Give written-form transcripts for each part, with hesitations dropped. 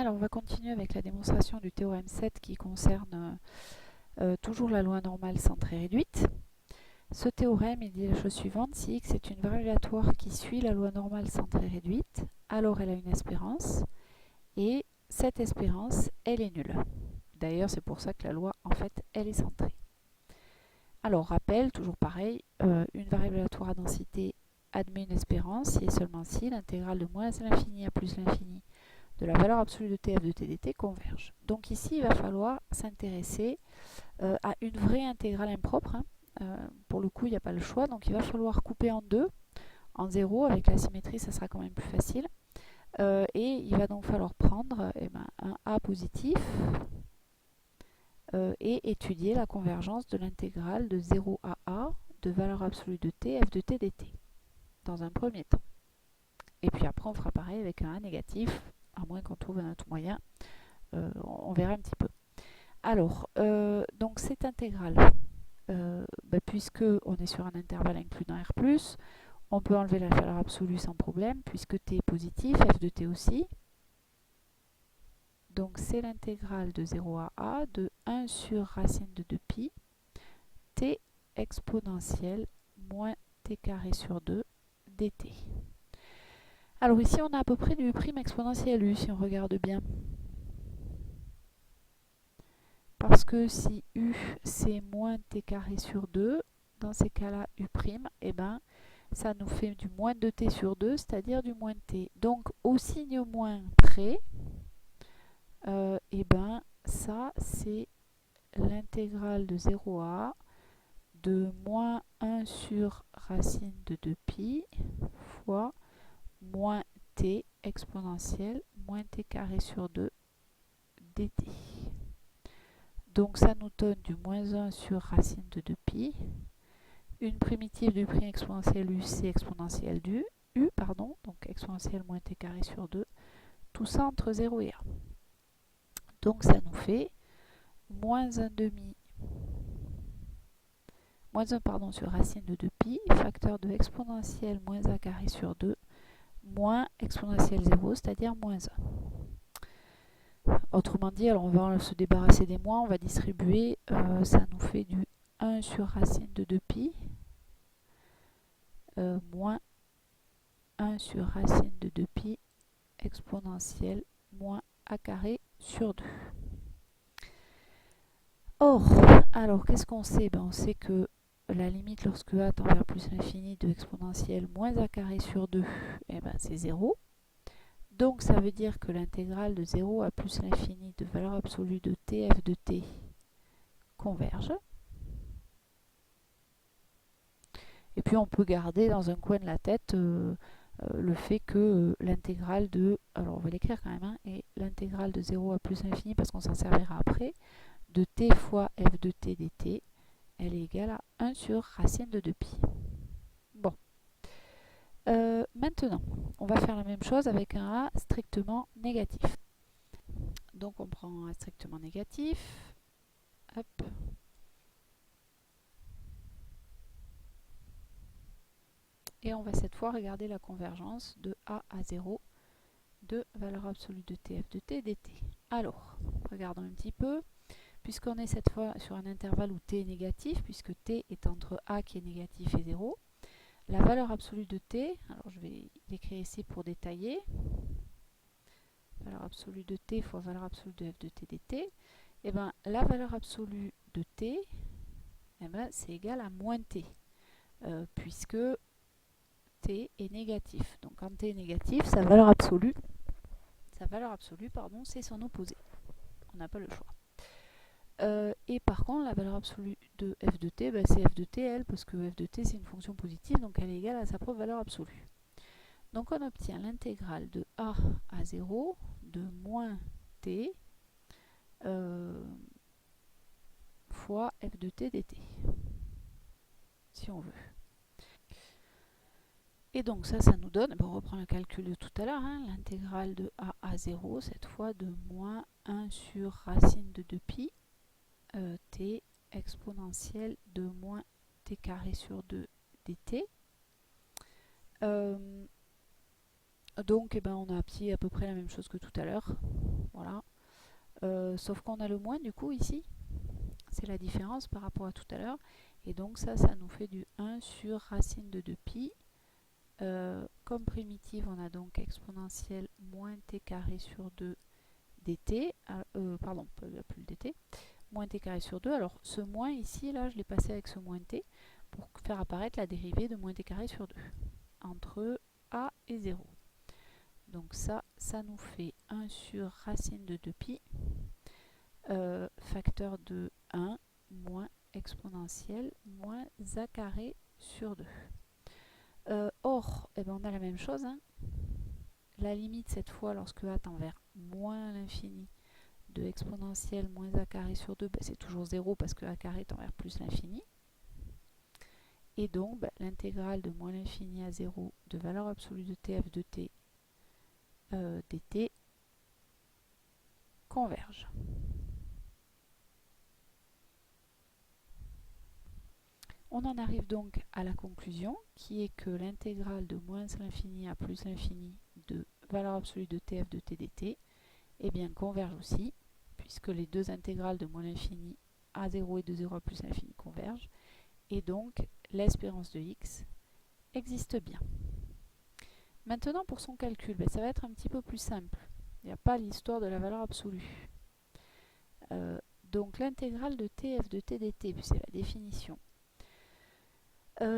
Alors, on va continuer avec la démonstration du théorème 7 qui concerne toujours la loi normale centrée réduite. Ce théorème, il dit la chose suivante: si x est une variable aléatoire qui suit la loi normale centrée réduite, alors elle a une espérance, et cette espérance, elle est nulle. D'ailleurs, c'est pour ça que la loi, en fait, elle est centrée. Alors, rappel, toujours pareil, une variable aléatoire à densité admet une espérance si et seulement si l'intégrale de moins l'infini à plus l'infini de la valeur absolue de t f de t dt converge. Donc ici, il va falloir s'intéresser à une vraie intégrale impropre. Pour le coup, il n'y a pas le choix, donc il va falloir couper en deux, en 0, avec la symétrie, ça sera quand même plus facile. Et il va donc falloir prendre un a positif et étudier la convergence de l'intégrale de 0 à a de valeur absolue de t f de t dt, dans un premier temps. Et puis après, on fera pareil avec un a négatif, à moins qu'on trouve un autre moyen. On verra un petit peu. Alors, donc cette intégrale, puisque on est sur un intervalle inclus dans R+, on peut enlever la valeur absolue sans problème, puisque t est positif, f de t aussi. Donc c'est l'intégrale de 0 à a de 1 sur racine de 2pi, t exponentielle moins t carré sur 2 dt. Alors ici, on a à peu près du prime exponentielle u, si on regarde bien. Parce que si u c'est moins t carré sur 2, dans ces cas-là u', eh ben, ça nous fait du moins 2t sur 2, c'est-à-dire du moins t. Donc au signe moins près, eh ben, ça c'est l'intégrale de 0 à de moins 1 sur racine de 2pi fois moins t exponentielle moins t carré sur 2 dt. Donc ça nous donne du moins 1 sur racine de 2pi. Une primitive du prime exponentielle u, c'est exponentielle du u, pardon, donc exponentielle moins t carré sur 2, tout ça entre 0 et 1. Donc ça nous fait moins 1 demi, moins 1 pardon, sur racine de 2pi, facteur de exponentielle moins a carré sur 2, moins exponentielle 0, c'est-à-dire moins 1. Autrement dit, alors on va se débarrasser des moins, on va distribuer, ça nous fait du 1 sur racine de 2pi, moins 1 sur racine de 2pi exponentielle moins a carré sur 2. Or, alors qu'est-ce qu'on sait? On sait que la limite lorsque a tend vers plus l'infini de exponentielle moins a carré sur 2, c'est 0. Donc ça veut dire que l'intégrale de 0 à plus l'infini de valeur absolue de tf de t converge. Et puis on peut garder dans un coin de la tête le fait que l'intégrale de, alors on va l'écrire quand même, et l'intégrale de 0 à plus l'infini, parce qu'on s'en servira après, de t fois f de t dt, elle est égale à 1 sur racine de 2pi. Bon. Maintenant, on va faire la même chose avec un a strictement négatif. Donc on prend un a strictement négatif. Hop. Et on va cette fois regarder la convergence de a à 0 de valeur absolue de tf de t dt. Alors, regardons un petit peu. Puisqu'on est cette fois sur un intervalle où t est négatif, puisque t est entre a qui est négatif et 0, la valeur absolue de t, alors je vais l'écrire ici pour détailler, valeur absolue de t fois valeur absolue de f de t dt, et bien la valeur absolue de t, c'est égal à moins t, puisque t est négatif. Donc quand t est négatif, sa valeur absolue, c'est son opposé. On n'a pas le choix. Et par contre, la valeur absolue de f de t, c'est f de t, elle, parce que f de t, c'est une fonction positive, donc elle est égale à sa propre valeur absolue. Donc on obtient l'intégrale de a à 0 de moins t fois f de t dt, si on veut. Et donc ça nous donne, on reprend le calcul de tout à l'heure, l'intégrale de a à 0, cette fois de moins 1 sur racine de 2pi, t exponentielle de moins t carré sur 2 dt. Donc eh ben, on a appris à peu près la même chose que tout à l'heure. Voilà. Sauf qu'on a le moins du coup ici. C'est la différence par rapport à tout à l'heure. Et donc ça nous fait du 1 sur racine de 2pi. Comme primitive, on a donc exponentielle moins t carré sur 2 dt. Pardon, il n'y a plus le dt. Moins t carré sur 2. Alors ce moins ici, là, je l'ai passé avec ce moins t pour faire apparaître la dérivée de moins t carré sur 2 entre a et 0. Donc ça nous fait 1 sur racine de 2pi, facteur de 1 moins exponentielle moins a carré sur 2. Or, eh ben on a la même chose. Hein. La limite, cette fois, lorsque a tend vers moins l'infini de exponentielle moins a carré sur 2, ben, c'est toujours 0 parce que a carré tend vers plus l'infini. Et donc, ben, l'intégrale de moins l'infini à 0 de valeur absolue de tf de t dt converge. On en arrive donc à la conclusion qui est que l'intégrale de moins l'infini à plus l'infini de valeur absolue de tf de t dt eh bien, converge aussi, puisque les deux intégrales de moins l'infini à 0 et de 0 à plus l'infini convergent, et donc l'espérance de x existe bien. Maintenant, pour son calcul, ben, ça va être un petit peu plus simple. Il n'y a pas l'histoire de la valeur absolue. Donc l'intégrale de tf de t dt, puis c'est la définition.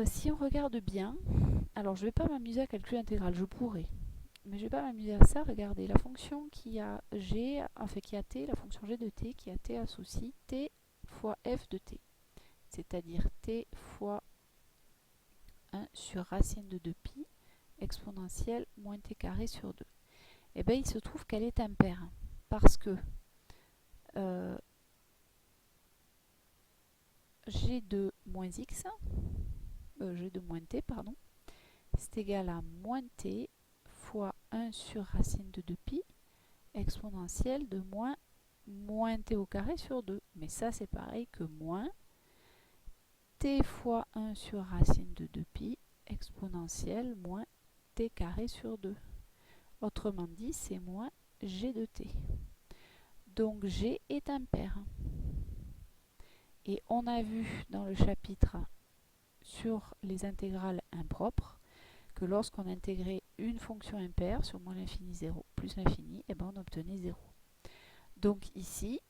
Si on regarde bien, alors je ne vais pas m'amuser à calculer l'intégrale, je pourrais, mais je ne vais pas m'amuser à ça. Regardez, la fonction qui a g, enfin qui a t, la fonction g de t, qui a t associe t fois f de t, c'est-à-dire t fois 1 sur racine de 2pi exponentielle moins t carré sur 2. Et bien il se trouve qu'elle est impaire, parce que g de moins x, g de moins t, pardon, c'est égal à moins t fois 1 sur racine de 2pi exponentielle de moins t au carré sur 2. Mais ça, c'est pareil que moins t fois 1 sur racine de 2pi exponentielle moins t carré sur 2. Autrement dit, c'est moins g de t. Donc g est impair. Et on a vu dans le chapitre sur les intégrales impropres que lorsqu'on intégrait une fonction impaire sur moins l'infini 0 plus l'infini, eh ben on obtenait 0. Donc ici,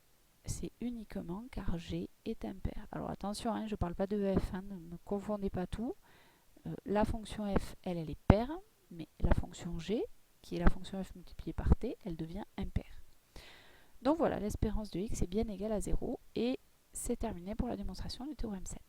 c'est uniquement car g est impair. Alors attention, hein, je ne parle pas de f, hein, ne confondez pas tout. La fonction f, elle est paire, mais la fonction g, qui est la fonction f multipliée par t, elle devient impaire. Donc voilà, l'espérance de x est bien égale à 0 et c'est terminé pour la démonstration du théorème 7.